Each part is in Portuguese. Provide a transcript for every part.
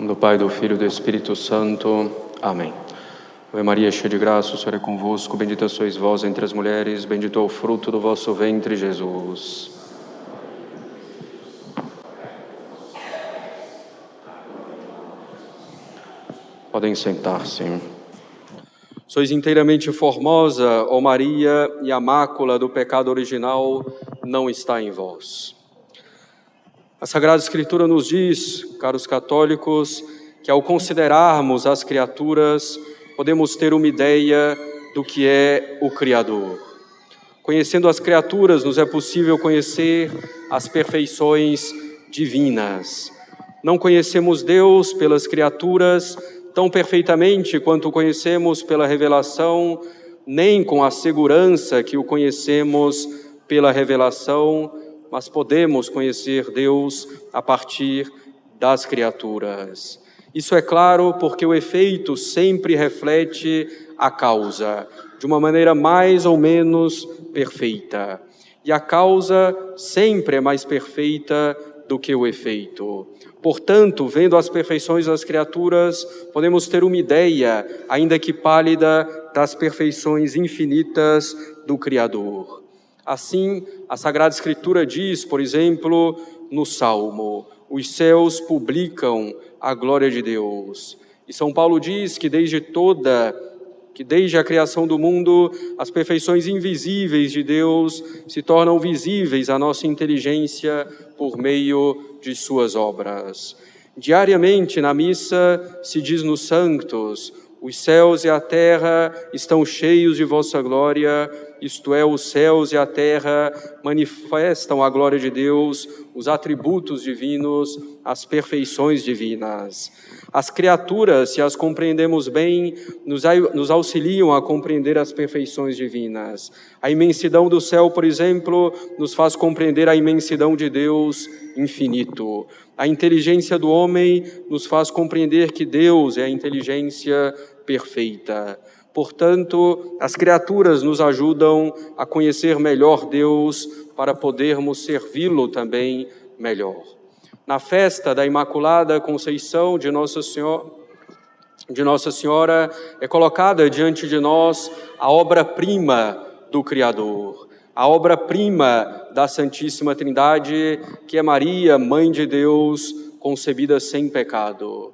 Em nome do Pai, do Filho e do Espírito Santo. Amém. Ave Maria, cheia de graça, o Senhor é convosco. Bendita sois vós entre as mulheres, bendito é o fruto do vosso ventre, Jesus. Podem sentar-se. Sois inteiramente formosa, ó Maria, e a mácula do pecado original não está em vós. A Sagrada Escritura nos diz, caros católicos, que ao considerarmos as criaturas, podemos ter uma ideia do que é o Criador. Conhecendo as criaturas, nos é possível conhecer as perfeições divinas. Não conhecemos Deus pelas criaturas tão perfeitamente quanto o conhecemos pela revelação, nem com a segurança que o conhecemos pela revelação, mas podemos conhecer Deus a partir das criaturas. Isso é claro porque o efeito sempre reflete a causa, de uma maneira mais ou menos perfeita. E a causa sempre é mais perfeita do que o efeito. Portanto, vendo as perfeições das criaturas, podemos ter uma ideia, ainda que pálida, das perfeições infinitas do Criador. Assim, a Sagrada Escritura diz, por exemplo, no Salmo: os céus publicam a glória de Deus. E São Paulo diz que desde a criação do mundo, as perfeições invisíveis de Deus se tornam visíveis à nossa inteligência por meio de suas obras. Diariamente na missa se diz nos Sanctos: os céus e a terra estão cheios de vossa glória, isto é, os céus e a terra manifestam a glória de Deus, os atributos divinos, as perfeições divinas. As criaturas, se as compreendemos bem, nos auxiliam a compreender as perfeições divinas. A imensidão do céu, por exemplo, nos faz compreender a imensidão de Deus infinito. A inteligência do homem nos faz compreender que Deus é a inteligência perfeita. Portanto, as criaturas nos ajudam a conhecer melhor Deus para podermos servi-lo também melhor. Na festa da Imaculada Conceição de Nossa Senhora, é colocada diante de nós a obra-prima do Criador, a obra-prima da Santíssima Trindade, que é Maria, Mãe de Deus, concebida sem pecado.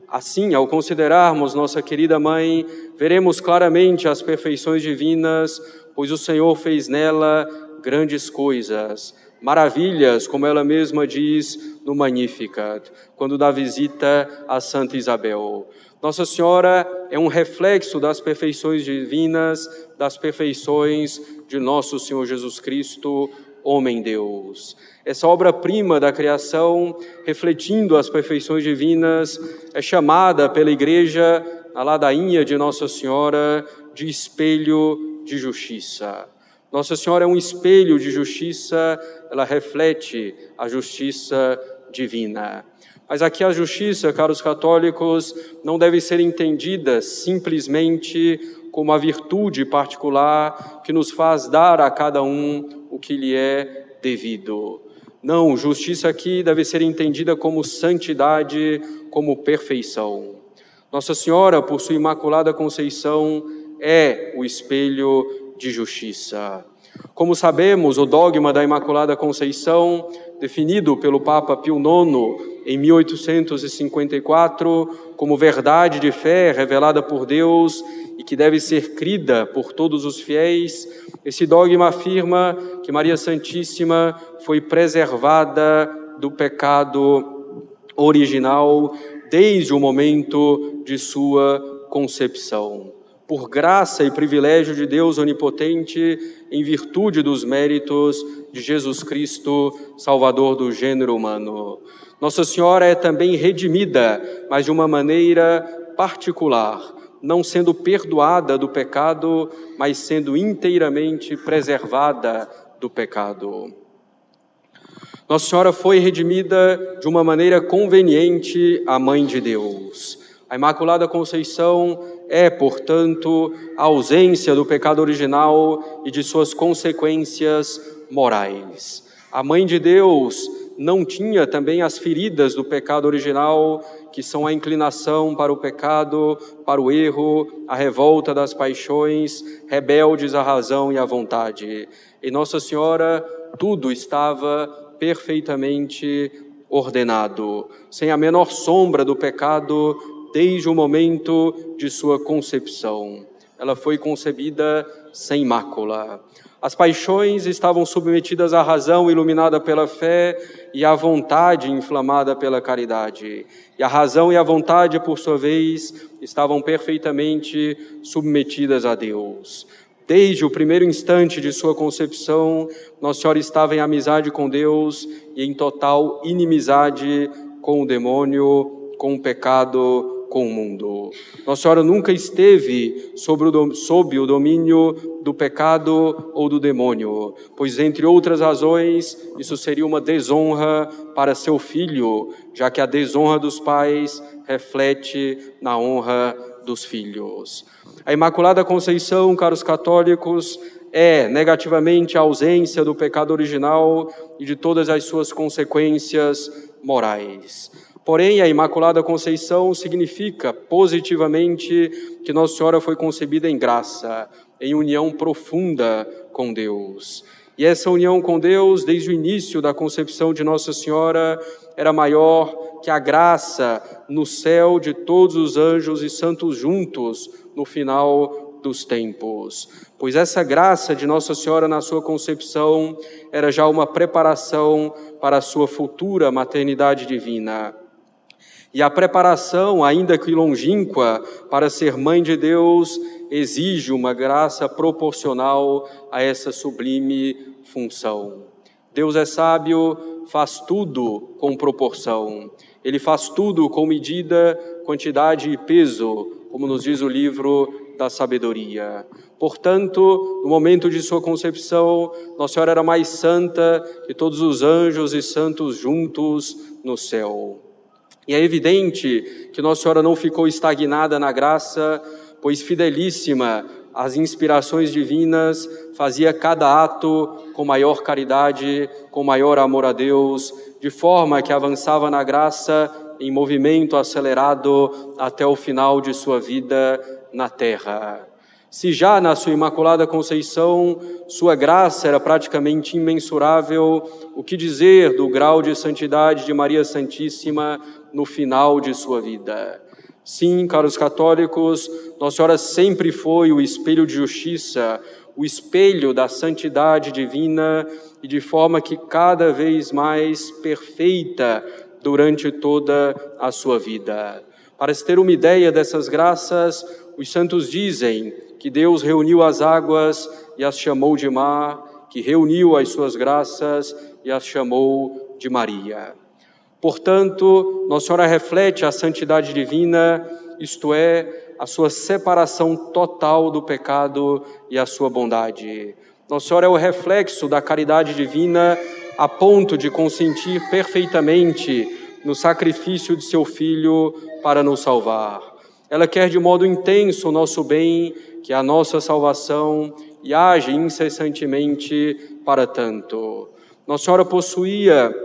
Assim, ao considerarmos nossa querida Mãe, veremos claramente as perfeições divinas, pois o Senhor fez nela grandes coisas, maravilhas, como ela mesma diz no Magnificat, quando dá visita a Santa Isabel. Nossa Senhora é um reflexo das perfeições divinas, das perfeições de nosso Senhor Jesus Cristo, homem-Deus. Essa obra-prima da criação, refletindo as perfeições divinas, é chamada pela Igreja, na ladainha de Nossa Senhora, de espelho de justiça. Nossa Senhora é um espelho de justiça, ela reflete a justiça divina. Mas aqui a justiça, caros católicos, não deve ser entendida simplesmente como a virtude particular que nos faz dar a cada um o que lhe é devido. Não, justiça aqui deve ser entendida como santidade, como perfeição. Nossa Senhora, por sua Imaculada Conceição, é o espelho de justiça. Como sabemos, o dogma da Imaculada Conceição, definido pelo Papa Pio IX em 1854, como verdade de fé revelada por Deus e que deve ser crida por todos os fiéis, esse dogma afirma que Maria Santíssima foi preservada do pecado original desde o momento de sua concepção. Por graça e privilégio de Deus Onipotente, em virtude dos méritos de Jesus Cristo, Salvador do gênero humano. Nossa Senhora é também redimida, mas de uma maneira particular, não sendo perdoada do pecado, mas sendo inteiramente preservada do pecado. Nossa Senhora foi redimida de uma maneira conveniente à Mãe de Deus. A Imaculada Conceição é, portanto, a ausência do pecado original e de suas consequências morais. A Mãe de Deus não tinha também as feridas do pecado original, que são a inclinação para o pecado, para o erro, a revolta das paixões, rebeldes à razão e à vontade. Em Nossa Senhora, tudo estava perfeitamente ordenado, sem a menor sombra do pecado, desde o momento de sua concepção. Ela foi concebida sem mácula. As paixões estavam submetidas à razão iluminada pela fé e à vontade inflamada pela caridade. E a razão e a vontade, por sua vez, estavam perfeitamente submetidas a Deus. Desde o primeiro instante de sua concepção, Nossa Senhora estava em amizade com Deus e em total inimizade com o demônio, com o pecado, com o mundo. Nossa Senhora nunca esteve sob o domínio do pecado ou do demônio, pois, entre outras razões, isso seria uma desonra para seu filho, já que a desonra dos pais reflete na honra dos filhos. A Imaculada Conceição, caros católicos, é negativamente a ausência do pecado original e de todas as suas consequências morais. Porém, a Imaculada Conceição significa positivamente que Nossa Senhora foi concebida em graça, em união profunda com Deus. E essa união com Deus, desde o início da concepção de Nossa Senhora, era maior que a graça no céu de todos os anjos e santos juntos no final dos tempos. Pois essa graça de Nossa Senhora na sua concepção era já uma preparação para a sua futura maternidade divina. E a preparação, ainda que longínqua, para ser mãe de Deus, exige uma graça proporcional a essa sublime função. Deus é sábio, faz tudo com proporção. Ele faz tudo com medida, quantidade e peso, como nos diz o livro da sabedoria. Portanto, no momento de sua concepção, Nossa Senhora era mais santa que todos os anjos e santos juntos no céu. E é evidente que Nossa Senhora não ficou estagnada na graça, pois fidelíssima às inspirações divinas, fazia cada ato com maior caridade, com maior amor a Deus, de forma que avançava na graça em movimento acelerado até o final de sua vida na terra. Se já na sua Imaculada Conceição, sua graça era praticamente imensurável, o que dizer do grau de santidade de Maria Santíssima no final de sua vida? Sim, caros católicos, Nossa Senhora sempre foi o espelho de justiça, o espelho da santidade divina, e de forma que cada vez mais perfeita durante toda a sua vida. Para se ter uma ideia dessas graças, os santos dizem que Deus reuniu as águas e as chamou de mar, que reuniu as suas graças e as chamou de Maria. Portanto, Nossa Senhora reflete a santidade divina, isto é, a sua separação total do pecado e a sua bondade. Nossa Senhora é o reflexo da caridade divina a ponto de consentir perfeitamente no sacrifício de seu Filho para nos salvar. Ela quer de modo intenso o nosso bem, que é a nossa salvação, e age incessantemente para tanto. Nossa Senhora possuía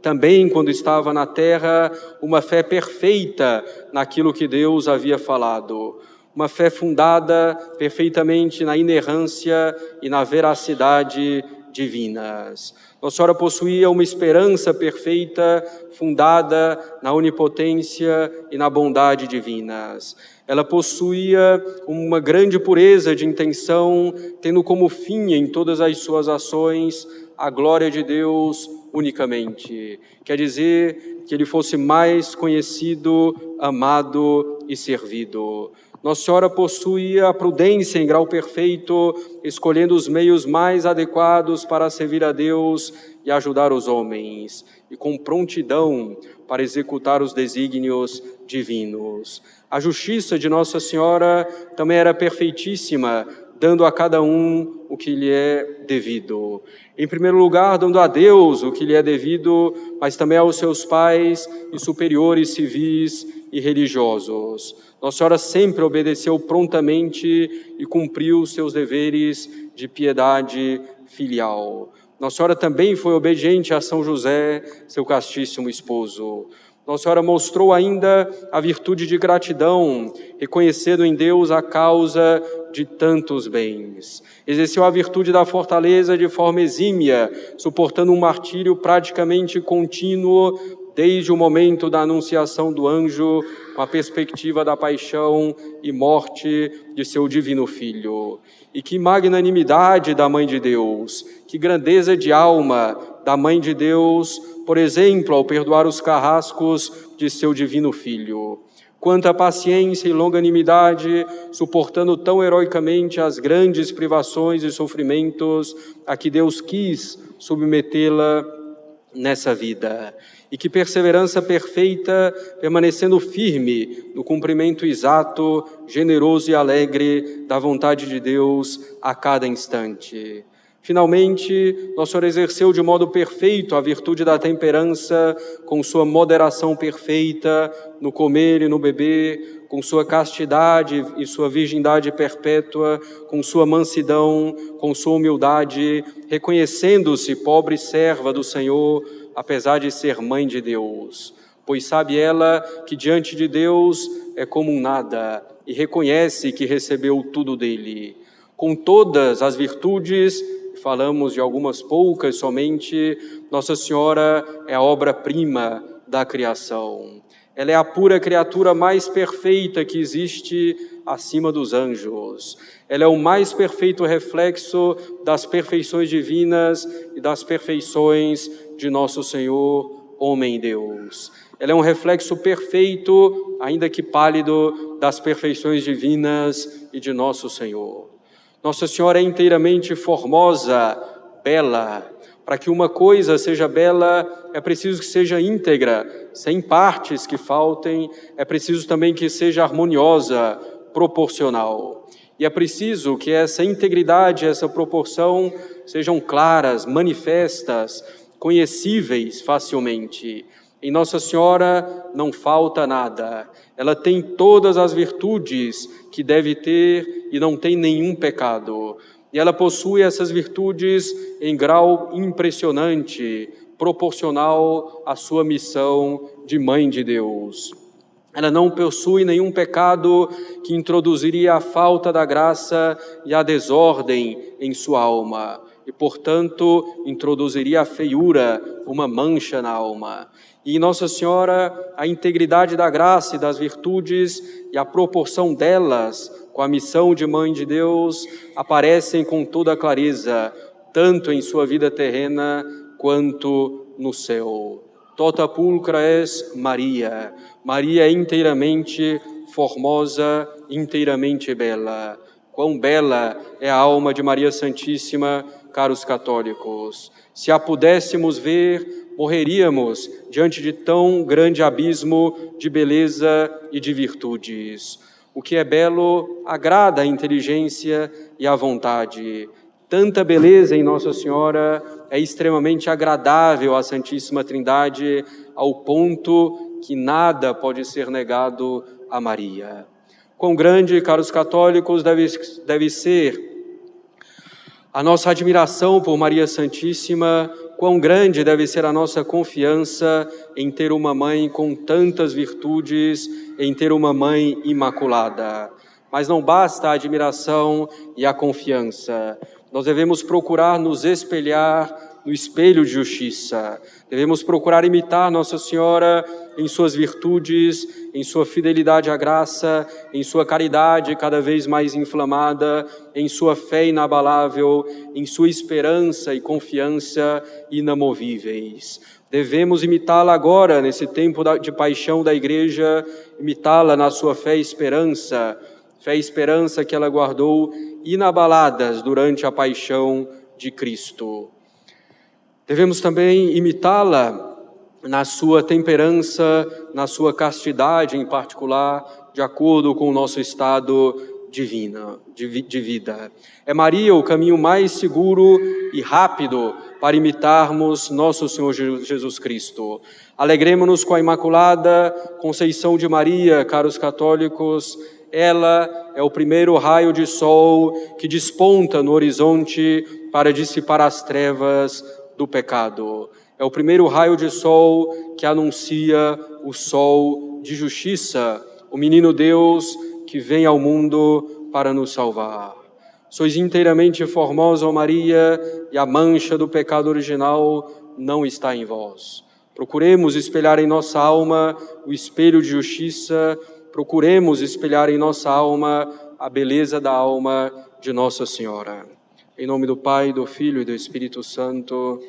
também, quando estava na terra, uma fé perfeita naquilo que Deus havia falado. Uma fé fundada perfeitamente na inerrância e na veracidade divinas. Nossa Senhora possuía uma esperança perfeita, fundada na onipotência e na bondade divinas. Ela possuía uma grande pureza de intenção, tendo como fim em todas as suas ações a glória de Deus unicamente. Quer dizer, que Ele fosse mais conhecido, amado e servido. Nossa Senhora possuía a prudência em grau perfeito, escolhendo os meios mais adequados para servir a Deus e ajudar os homens, e com prontidão para executar os desígnios divinos. A justiça de Nossa Senhora também era perfeitíssima, dando a cada um o que lhe é devido. Em primeiro lugar, dando a Deus o que lhe é devido, mas também aos seus pais e superiores civis e religiosos. Nossa Senhora sempre obedeceu prontamente e cumpriu seus deveres de piedade filial. Nossa Senhora também foi obediente a São José, seu castíssimo esposo. Nossa Senhora mostrou ainda a virtude de gratidão, reconhecendo em Deus a causa de tantos bens. Exerceu a virtude da fortaleza de forma exímia, suportando um martírio praticamente contínuo desde o momento da anunciação do anjo, com a perspectiva da paixão e morte de seu divino Filho. E que magnanimidade da Mãe de Deus, que grandeza de alma da Mãe de Deus, por exemplo, ao perdoar os carrascos de seu divino Filho. Quanta paciência e longanimidade, suportando tão heroicamente as grandes privações e sofrimentos a que Deus quis submetê-la nessa vida. E que perseverança perfeita, permanecendo firme no cumprimento exato, generoso e alegre da vontade de Deus a cada instante. Finalmente, Nossa Senhora exerceu de modo perfeito a virtude da temperança, com sua moderação perfeita no comer e no beber, com sua castidade e sua virgindade perpétua, com sua mansidão, com sua humildade, reconhecendo-se pobre serva do Senhor, apesar de ser mãe de Deus. Pois sabe ela que diante de Deus é como um nada, e reconhece que recebeu tudo dele. Com todas as virtudes, falamos de algumas poucas somente, Nossa Senhora é a obra-prima da criação. Ela é a pura criatura mais perfeita que existe acima dos anjos. Ela é o mais perfeito reflexo das perfeições divinas e das perfeições de nosso Senhor, homem Deus. Ela é um reflexo perfeito, ainda que pálido, das perfeições divinas e de nosso Senhor. Nossa Senhora é inteiramente formosa, bela. Para que uma coisa seja bela, é preciso que seja íntegra, sem partes que faltem, é preciso também que seja harmoniosa, proporcional. E é preciso que essa integridade, essa proporção sejam claras, manifestas, conhecíveis facilmente. Em Nossa Senhora não falta nada. Ela tem todas as virtudes que deve ter e não tem nenhum pecado. E ela possui essas virtudes em grau impressionante, proporcional à sua missão de Mãe de Deus. Ela não possui nenhum pecado que introduziria a falta da graça e a desordem em sua alma. E, portanto, introduziria a feiura, uma mancha na alma. E em Nossa Senhora, a integridade da graça e das virtudes e a proporção delas com a missão de Mãe de Deus aparecem com toda clareza, tanto em sua vida terrena quanto no céu. Tota pulcra es Maria. Maria é inteiramente formosa, inteiramente bela. Quão bela é a alma de Maria Santíssima, caros católicos. Se a pudéssemos ver, morreríamos diante de tão grande abismo de beleza e de virtudes. O que é belo agrada a inteligência e a vontade. Tanta beleza em Nossa Senhora é extremamente agradável à Santíssima Trindade, ao ponto que nada pode ser negado a Maria. Quão grande, caros católicos, deve ser a nossa admiração por Maria Santíssima, quão grande deve ser a nossa confiança em ter uma mãe com tantas virtudes, em ter uma mãe imaculada. Mas não basta a admiração e a confiança. Nós devemos procurar nos espelhar no espelho de justiça. Devemos procurar imitar Nossa Senhora em suas virtudes, em sua fidelidade à graça, em sua caridade cada vez mais inflamada, em sua fé inabalável, em sua esperança e confiança inamovíveis. Devemos imitá-la agora, nesse tempo de paixão da Igreja, imitá-la na sua fé e esperança que ela guardou inabaladas durante a paixão de Cristo. Devemos também imitá-la na sua temperança, na sua castidade em particular, de acordo com o nosso estado divino, de vida. É Maria o caminho mais seguro e rápido para imitarmos nosso Senhor Jesus Cristo. Alegremo-nos com a Imaculada Conceição de Maria, caros católicos. Ela é o primeiro raio de sol que desponta no horizonte para dissipar as trevas do pecado. É o primeiro raio de sol que anuncia o sol de justiça, o menino Deus que vem ao mundo para nos salvar. Sois inteiramente formosa, ó Maria, e a mancha do pecado original não está em vós. Procuremos espelhar em nossa alma o espelho de justiça, procuremos espelhar em nossa alma a beleza da alma de Nossa Senhora. Em nome do Pai, do Filho e do Espírito Santo.